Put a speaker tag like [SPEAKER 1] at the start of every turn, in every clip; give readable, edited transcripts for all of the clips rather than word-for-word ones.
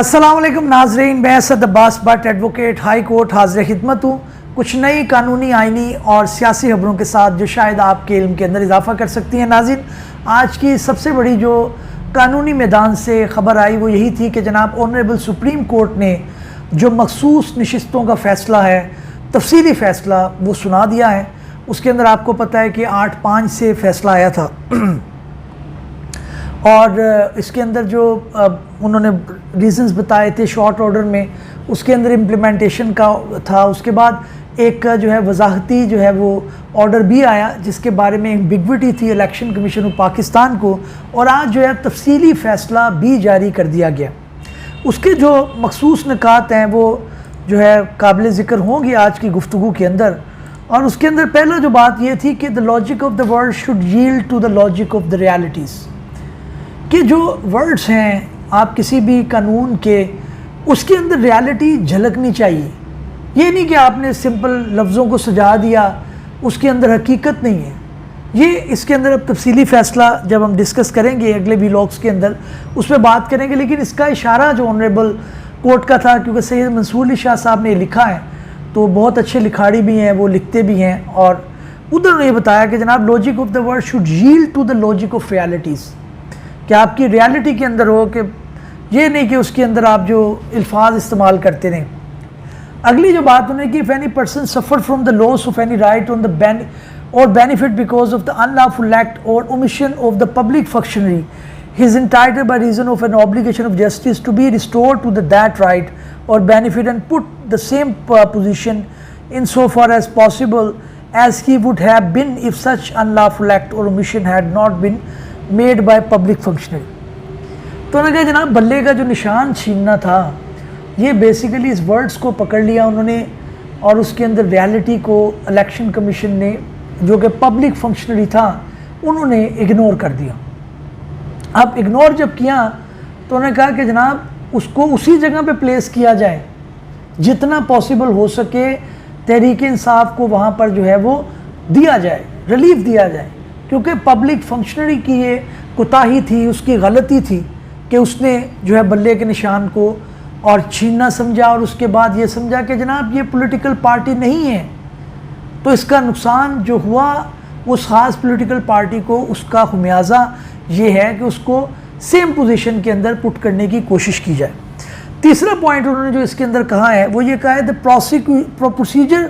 [SPEAKER 1] अस्सलाम वालेकुम नाजरीन, मैं Asad Abbas Bhatt advocate high court हाजिर खिदमत हूँ। कुछ नई कानूनी, आइनी और सियासी खबरों के साथ जो शायद आपके इल्म के अंदर इजाफा कर सकती हैं। नाज़रीन, आज की सबसे बड़ी जो कानूनी मैदान से खबर आई वो यही थी कि जनाब ऑनरेबल सुप्रीम कोर्ट ने जो मखसूस नशिस्तों का फ़ैसला है, तफसीली फ़ैसला वो सुना दिया है। उसके अंदर आपको पता है कि 8-5 से फ़ैसला आया था और इसके अंदर जो उन्होंने रीज़न्स बताए थे शॉर्ट ऑर्डर में, उसके अंदर इम्प्लीमेंटेशन का था। उसके बाद एक जो है वजाहती जो है वो ऑर्डर भी आया जिसके बारे में एम्बिग्विटी थी इलेक्शन कमीशन ऑफ पाकिस्तान को, और आज जो है तफसीली फ़ैसला भी जारी कर दिया गया। उसके जो मखसूस निकात हैं वो जो है काबिल ज़िक्र होंगी आज की गुफ्तगू के अंदर। और उसके अंदर पहला जो बात ये थी कि the logic of the word should yield to the logic of the realities, कि जो वर्ड्स हैं आप किसी भी कानून के, उसके अंदर रियलिटी झलकनी चाहिए। ये नहीं कि आपने सिंपल लफ्ज़ों को सजा दिया, उसके अंदर हकीकत नहीं है। ये इसके अंदर अब तफसीली फ़ैसला जब हम डिस्कस करेंगे अगले व्लॉग्स के अंदर उस पर बात करेंगे, लेकिन इसका इशारा जो ऑनरेबल कोर्ट का था, क्योंकि सैयद मंसूर अली शाह साहब ने लिखा है तो बहुत अच्छे लिखाड़ी भी हैं, वो लिखते भी हैं, और उधर उन्होंने ये बताया कि जनाब logic of the word should yield to the logic of realities, कि आपकी रियलिटी के अंदर हो, कि ये नहीं कि उसके अंदर आप जो अल्फाज इस्तेमाल करते रहें। अगली जो बात उन्होंने की, if any person suffer from the loss of any right on the or benefit because of the unlawful act or omission of the public functionary, he is entitled by reason of an obligation of justice to be restored to that right or benefit and put the same position in so far as possible as he would have been if such unlawful act or omission had not been made by public functionary। तो उन्होंने कहा जनाब बल्ले का जो निशान छीनना था, ये बेसिकली इस वर्ड्स को पकड़ लिया उन्होंने, और उसके अंदर रियलिटी को इलेक्शन कमीशन ने जो कि पब्लिक फंक्शनरी था उन्होंने इग्नोर कर दिया। अब इग्नोर जब किया तो उन्होंने कहा कि जनाब उसको उसी जगह पे प्लेस किया जाए जितना पॉसिबल हो सके, तहरीक इंसाफ को वहाँ पर जो है वो दिया जाए, रिलीफ दिया जाए, क्योंकि पब्लिक फंक्शनरी की ये कोताही थी, उसकी गलती थी कि उसने जो है बल्ले के निशान को और छीनना समझा, और उसके बाद ये समझा कि जनाब ये पॉलिटिकल पार्टी नहीं है, तो इसका नुकसान जो हुआ उस ख़ास पॉलिटिकल पार्टी को, उसका खुमियाजा ये है कि उसको सेम पोजीशन के अंदर पुट करने की कोशिश की जाए। तीसरा पॉइंट उन्होंने जो इसके अंदर कहा है वो ये कहा है, the procedure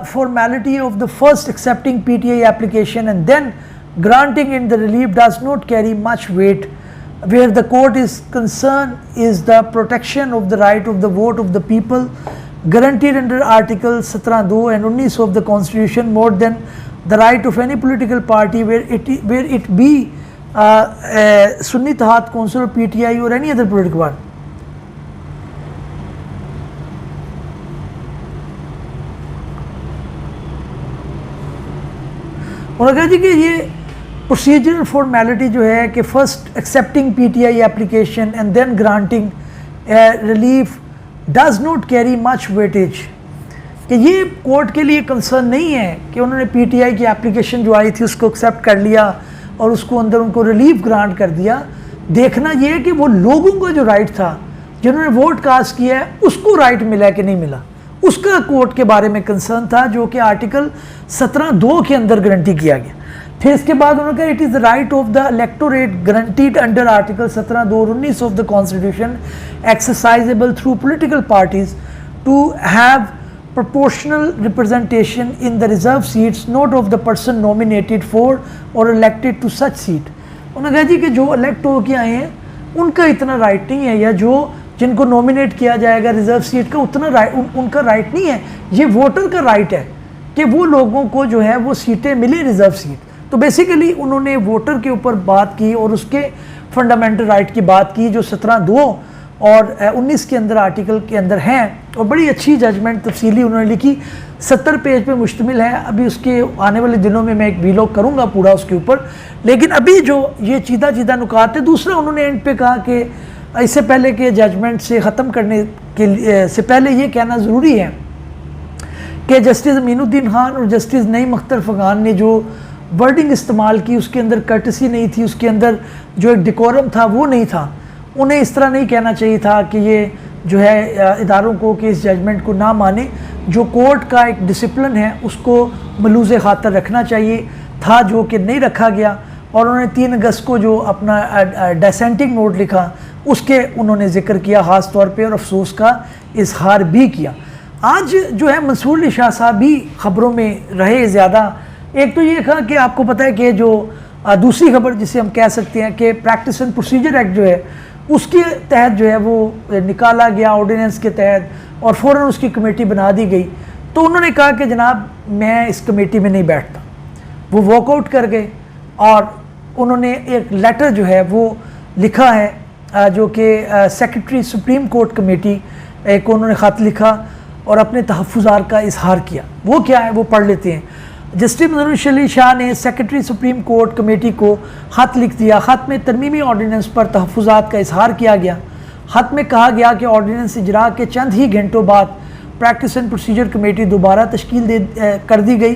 [SPEAKER 1] formality of the first accepting PTI application and then granting in the relief does not carry much weight where the court is concerned is the protection of the right of the vote of the people guaranteed under Article 17(2) and 19 of the Constitution more than the right of any political party where it be Sunni Ittihad Council or PTI or any other political party। उन्होंने कहा जी कि ये procedural formality जो है कि first accepting PTI application and then granting relief does not carry much weightage, कि ये court के लिए कंसर्न नहीं है कि उन्होंने PTI की एप्लीकेशन जो आई थी उसको एक्सेप्ट कर लिया और उसको अंदर उनको रिलीफ ग्रांट कर दिया। देखना ये है कि वो लोगों का जो राइट था, जिन्होंने वोट कास्ट किया है, उसको राइट मिला है कि नहीं मिला, उसका कोर्ट के बारे में कंसर्न था, जो कि आर्टिकल 17(2) के अंदर गारंटी किया गया। फिर इसके बाद उन्होंने कहा it is the right of the electorate guaranteed under article 17(2) और 19 of the constitution exercisable through political parties to have proportional representation in the reserve seats not of the person nominated for or elected to such seat. उन्होंने कहा जी कि जो elect हो के आए हैं उनका इतना राइट नहीं है, या जो जिनको नॉमिनेट किया जाएगा रिजर्व सीट का उतना राइट उनका राइट नहीं है, ये वोटर का राइट है कि वो लोगों को जो है वो सीटें मिले रिजर्व सीट। तो बेसिकली उन्होंने वोटर के ऊपर बात की और उसके फंडामेंटल राइट की बात की जो 17(2) और 19 के अंदर आर्टिकल के अंदर हैं, और बड़ी अच्छी जजमेंट तफसीली उन्होंने लिखी, 70 पेज पे मुश्तमिल है। अभी उसके आने वाले दिनों में मैं एक व्लॉग करूँगा पूरा उसके ऊपर, लेकिन अभी जो ये चीदा नुकात है। दूसरा उन्होंने एंड पे कहा कि इससे पहले के जजमेंट से ख़त्म करने के लिए से पहले ये कहना ज़रूरी है कि जस्टिस अमीनुद्दीन खान और जस्टिस नईम अख्तर फ़गान ने जो वर्डिंग इस्तेमाल की उसके अंदर कर्टसी नहीं थी, उसके अंदर जो एक डिकोरम था वो नहीं था, उन्हें इस तरह नहीं कहना चाहिए था कि ये जो है इदारों को कि इस जजमेंट को ना माने। जो कोर्ट का एक डिसिप्लिन है उसको मलूज़ खातर रखना चाहिए था, जो कि नहीं रखा गया। और उन्होंने 3 अगस्त को जो अपना डिसेंटिंग नोट लिखा उसके उन्होंने ज़िक्र किया ख़ास तौर पे, और अफसोस का इजहार भी किया। आज जो है मंसूर अली शाह साहब भी ख़बरों में रहे ज़्यादा। एक तो ये था कि आपको पता है कि जो दूसरी खबर जिसे हम कह सकते हैं कि प्रैक्टिस एंड प्रोसीजर एक्ट जो है उसके तहत जो है वो निकाला गया ऑर्डिनेंस के तहत, और फ़ौरन उसकी कमेटी बना दी गई। तो उन्होंने कहा कि जनाब मैं इस कमेटी में नहीं बैठता। वो वॉकआउट कर गए और उन्होंने एक लेटर जो है वो लिखा है जो कि सेक्रेटरी सुप्रीम कोर्ट कमेटी को उन्होंने ख़त लिखा और अपने तहफ़्फ़ुज़ात का इजहार किया। वो क्या है वो पढ़ लेते हैं। जस्टिस मंसूर अली शाह ने सेक्रेटरी सुप्रीम कोर्ट कमेटी को ख़त लिख दिया। ख़त में तरमीमी ऑर्डिनेंस पर तहफ़्फ़ुज़ात का इजहार किया गया। ख़त में कहा गया कि ऑर्डिनेंस इजरा के चंद ही घंटों बाद प्रैक्टिस एंड प्रोसीजर कमेटी दोबारा तश्कील कर दी गई।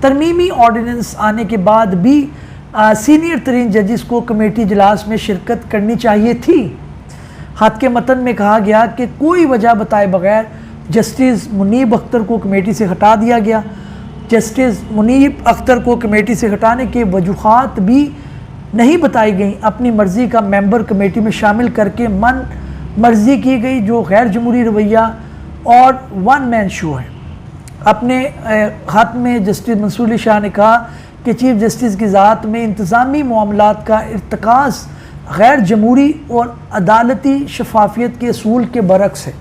[SPEAKER 1] तरमीमी ऑर्डिनेंस आने के बाद भी सीनियर तरीन जजिस को कमेटी इजलास में शिरकत करनी चाहिए थी। ख़त के मतन में कहा गया कि कोई वजह बताए बगैर जस्टिस मुनीब अख्तर को कमेटी से हटा दिया गया। जस्टिस मुनीब अख्तर को कमेटी से हटाने के वजूहात भी नहीं बताई गई। अपनी मर्ज़ी का मेंबर कमेटी में शामिल करके मन मर्ज़ी की गई, जो गैर जमहूरी रवैया और वन मैन शो है। अपने ख़त में जस्टिस मंसूर अली शाह ने कहा कि चीफ जस्टिस की ज़ात में इंतज़ामी मामलात का इर्तिकाज़ गैर जमहूरी और अदालती शफाफियत के असूल के बरक्स है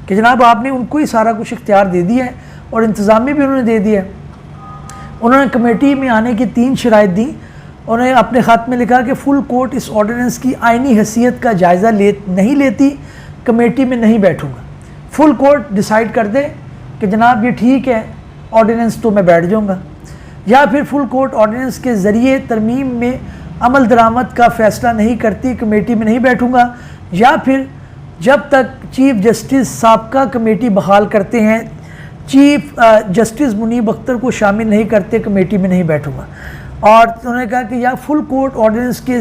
[SPEAKER 1] कि जनाब आपने उनको ही सारा कुछ इख्तियार दे दिया है और इंतज़ामी भी उन्होंने दे दिया है। उन्होंने कमेटी में आने की 3 शराइत दी। उन्होंने अपने ख़त में लिखा कि फुल कोर्ट इस ऑर्डिनेंस की आइनी हैसियत का जायज़ा नहीं लेती, कमेटी में नहीं बैठूँगा। फुल कोर्ट डिसाइड कर दे कि जनाब ये ठीक है ऑर्डिनेंस तो मैं बैठ जाऊँगा, या फिर फुल कोर्ट ऑर्डिनेंस के ज़रिए तरमीम में अमल दरामद का फ़ैसला नहीं करती, कमेटी में नहीं बैठूँगा, या फिर जब तक चीफ जस्टिस साबका कमेटी बहाल करते हैं चीफ जस्टिस मुनीब अख्तर को शामिल नहीं करते, कमेटी में नहीं बैठूँगा। और उन्होंने कहा कि या फुल कोर्ट ऑर्डिनेंस के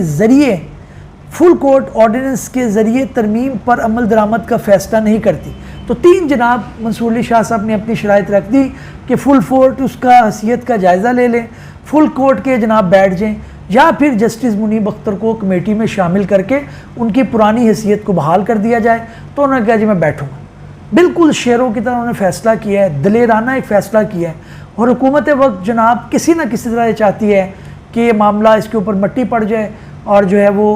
[SPEAKER 1] ज़रिए तरमीम पर अमल दरामद का फ़ैसला नहीं करती। तो 3 जनाब मंसूर अली शाह साहब ने अपनी शराइत रख दी कि फुल कोर्ट उसका हैसियत का जायज़ा ले लें, फुल कोर्ट के जनाब बैठ जाएँ, या फिर जस्टिस मुनीब अख्तर को कमेटी में शामिल करके उनकी पुरानी हैसियत को बहाल कर दिया जाए। तो उन्होंने कहा जी मैं बैठूँगा। बिल्कुल शेरों की तरह उन्होंने फ़ैसला किया है, दलेराना एक फ़ैसला किया है। और हुकूमत वक्त जनाब किसी न किसी तरह चाहती है कि ये मामला इसके ऊपर मट्टी पड़ जाए और जो है वो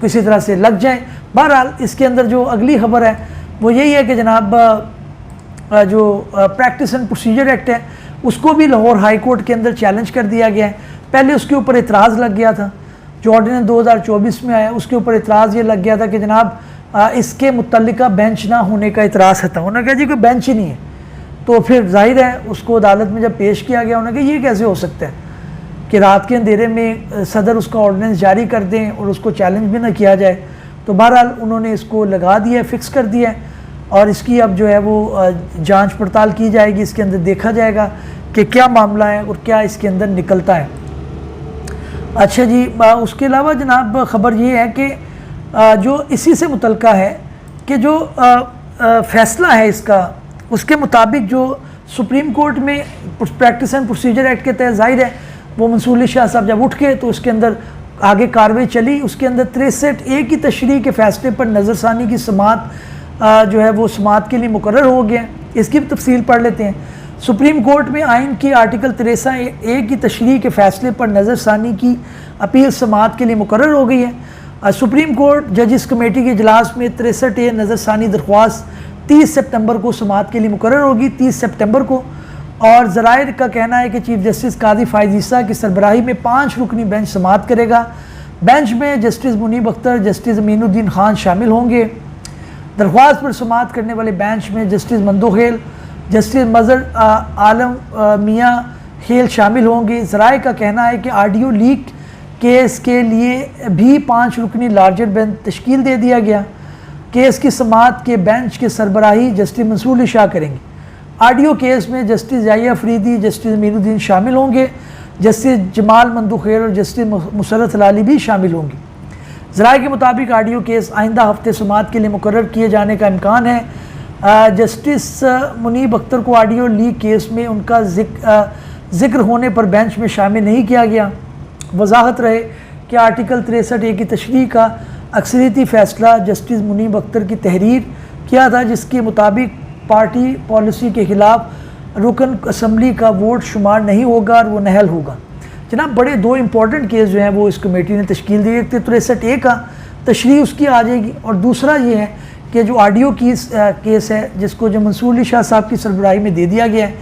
[SPEAKER 1] किसी तरह से लग जाए। बहरहाल इसके अंदर जो अगली खबर है वो यही है कि जनाब जो प्रैक्टिस एंड प्रोसीजर एक्ट है उसको भी लाहौर हाई कोर्ट के अंदर चैलेंज कर दिया गया है। पहले उसके ऊपर इतराज़ लग गया था, जो ऑर्डिनेंस 2024 में आया उसके ऊपर इतराज़ ये लग गया था कि जनाब इसके मुतल्लिका बेंच ना होने का इतराज़ था। उन्होंने कहा जी कोई बेंच ही नहीं है। तो फिर जाहिर है उसको अदालत में जब पेश किया गया उन्होंने कहा ये कैसे हो सकता है कि रात के अंधेरे में सदर उसका ऑर्डिनेंस जारी कर दें और उसको चैलेंज भी ना किया जाए। तो बहरहाल उन्होंने इसको लगा दिया, फिक्स कर दिया है, और इसकी अब जो है वो जांच पड़ताल की जाएगी। इसके अंदर देखा जाएगा कि क्या मामला है और क्या इसके अंदर निकलता है। अच्छा जी, उसके अलावा जनाब ख़बर ये है कि जो इसी से मुतल्लिका है कि जो फ़ैसला है इसका, उसके मुताबिक जो सुप्रीम कोर्ट में प्रैक्टिस एंड प्रोसीजर एक्ट के तहत ज़ाहिर है वो मंसूर अली शाह साहब जब उठ के तो उसके अंदर आगे कार्रवाई चली। उसके अंदर 63A की तशरीह के फ़ैसले पर नज़रसानी की समात जो है वो समात के लिए मुकर्रर हो गया। इसकी भी तफसील पढ़ लेते हैं। सुप्रीम कोर्ट में आइन की आर्टिकल 63A की तशरीह के फ़ैसले पर नज़रसानी की अपील समात के लिए मुकर्रर हो गई है। सुप्रीम कोर्ट जजिस कमेटी के इजलास में 63A नज़रसानी दरख्वास्त 30 सितंबर को समात के लिए मुकर्रर होगी, 30 सितंबर को। और ज़राइर का कहना है कि चीफ जस्टिस कादी फ़ाइज़ ईसा की सरबराही में 5 रुकनी बेंच समात करेगा। बेंच में जस्टिस मुनीब अख्तर, जस्टिस अमीनुद्दीन खान शामिल होंगे। दरख्वास्त पर समात करने वाले बेंच में जस्टिस मंदोखेल, जस्टिस मज़र आलम मियाँ खेल शामिल होंगे। ज़राइर का कहना है कि ऑडियो लीक केस के लिए भी 5 रुकनी लार्जर बेंच तश्कील दे दिया गया। केस की समात के बेंच के सरबराही जस्टिस मंसूर अली शाह करेंगे। ऑडियो केस में जस्टिस याहिया अफरीदी, जस्टिस अमीनुद्दीन शामिल होंगे। जस्टिस जमाल मंदोखेल और जस्टिस मुसर्रत लाली भी शामिल होंगे। ज़राए के मुताबिक ऑडियो केस आइंदा हफ्ते समाअत के लिए मुकर्रर किए जाने का इम्कान है। जस्टिस मुनीब अख्तर को ऑडियो लीक केस में उनका जिक्र होने पर बेंच में शामिल नहीं किया गया। वजाहत रहे कि आर्टिकल 63A की तशरीह का अक्सरियती फ़ैसला जस्टिस मुनीब अख्तर की तहरीर किया था, जिसके मुताबिक पार्टी पॉलिसी के ख़िलाफ़ रुकन असम्बली का वोट शुमार नहीं होगा और वो नहल होगा। जनाब, बड़े दो इंपॉर्टेंट केस जो हैं वो इस कमेटी ने तश्कील दी। एक 63A का तशरीह उसकी आ जाएगी, और दूसरा ये है कि जो ऑडियो केस है जिसको जो मंसूर अली शाह साहब की सरबराही में दे दिया गया है,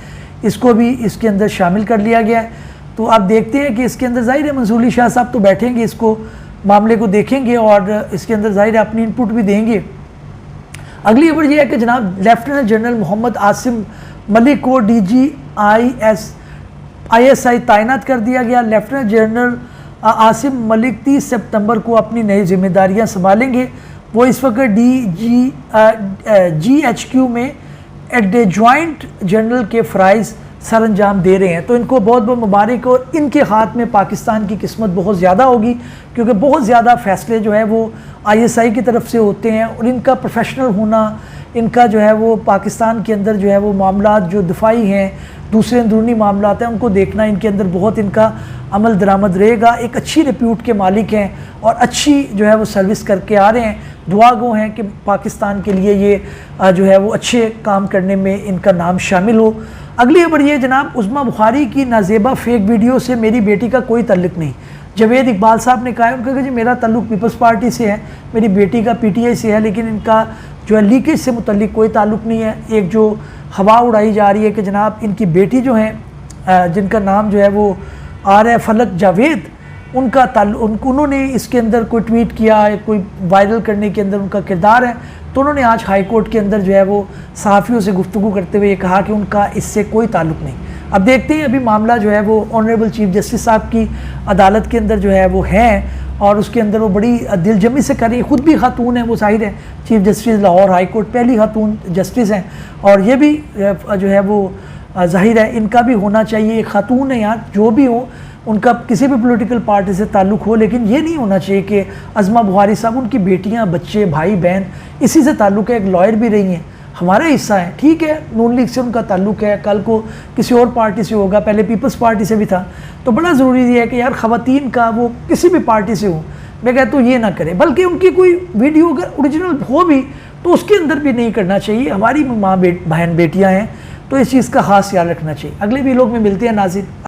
[SPEAKER 1] इसको भी इसके अंदर शामिल कर लिया गया है। तो आप देखते हैं कि इसके अंदर ज़ाहिर है मंसूर अली शाह साहब तो बैठेंगे, इसको मामले को देखेंगे और इसके अंदर ज़ाहिर है अपनी इनपुट भी देंगे। अगली खबर यह है कि जनाब लेफ्टिनेंट जनरल मोहम्मद आसिम मलिक को ISI तैनात कर दिया गया। लेफ्टिनेंट जनरल आसिम मलिक 30 सितंबर को अपनी नई जिम्मेदारियां संभालेंगे। वो इस वक्त GHQ में एडजॉइंट जनरल के फ़राइज़ सर अंजाम दे रहे हैं। तो इनको बहुत बहुत मुबारक, और इनके हाथ में पाकिस्तान की किस्मत बहुत ज़्यादा होगी, क्योंकि बहुत ज़्यादा फ़ैसले जो है वो ISI की तरफ से होते हैं, और इनका प्रोफेशनल होना, इनका जो है वो पाकिस्तान के अंदर जो है वो मामलात जो दिफाई हैं, दूसरे अंदरूनी मामलात हैं, उनको देखना इनके अंदर बहुत इनका अमल दरामद रहेगा। एक अच्छी रिप्यूट के मालिक हैं और अच्छी जो है वो सर्विस करके आ रहे हैं। दुआ गो हैं कि पाकिस्तान के लिए ये जो है वो अच्छे काम करने में इनका नाम शामिल हो। अगली खबर ये जनाब उज़्मा बुखारी की नाजेबा फेक वीडियो से मेरी बेटी का कोई ताल्लुक़ नहीं। जवेद इकबाल साहब ने कहा है, उनका कहा जी मेरा ताल्लुक़ पीपल्स पार्टी से है, मेरी बेटी का PTI से है, लेकिन इनका जो है लीकेज से मुतल्लिक कोई ताल्लुक़ नहीं है। एक जो हवा उड़ाई जा रही है कि जनाब इनकी बेटी जो है जिनका नाम जो है वो फलक जावेद, उनका उन्होंने इसके अंदर कोई ट्वीट किया है, कोई वायरल करने के अंदर उनका किरदार है। तो उन्होंने आज हाई कोर्ट के अंदर जो है वो सहाफ़ियों से गुफ्तगू करते हुए ये कहा कि उनका इससे कोई ताल्लुक़ नहीं। अब देखते हैं, अभी मामला जो है वो ऑनरेबल चीफ जस्टिस साहब की अदालत के अंदर जो है वो है, और उसके अंदर वो बड़ी दिलजमी से कर रही है। ख़ुद भी खातून है, वो जाहिर है chief justice Lahore high court पहली खातून जस्टिस हैं, और ये भी जो है वो जाहिर है इनका भी होना चाहिए। एक खातून है यार, जो भी हो उनका किसी भी पॉलिटिकल पार्टी से ताल्लुक़ हो, लेकिन ये नहीं होना चाहिए कि अज़मा बुखारी साहब, उनकी बेटियां, बच्चे, भाई बहन इसी से ताल्लुक़ है। एक लॉयर भी रही हैं, हमारा हिस्सा है, ठीक है, नून लीग से उनका ताल्लुक़ है, कल को किसी और पार्टी से होगा, पहले पीपल्स पार्टी से भी था। तो बड़ा ज़रूरी है कि यार ख़वातीन का वो किसी भी पार्टी से हो, मैं कहता हूँ ये ना करे, बल्कि उनकी कोई वीडियो अगर ओरिजिनल हो भी तो उसके अंदर भी नहीं करना चाहिए। हमारी माँ बहन बेटियाँ हैं, तो इस चीज़ का ख़ास ख्याल रखना चाहिए। अगले वीलॉग में मिलते हैं नाज़रीन।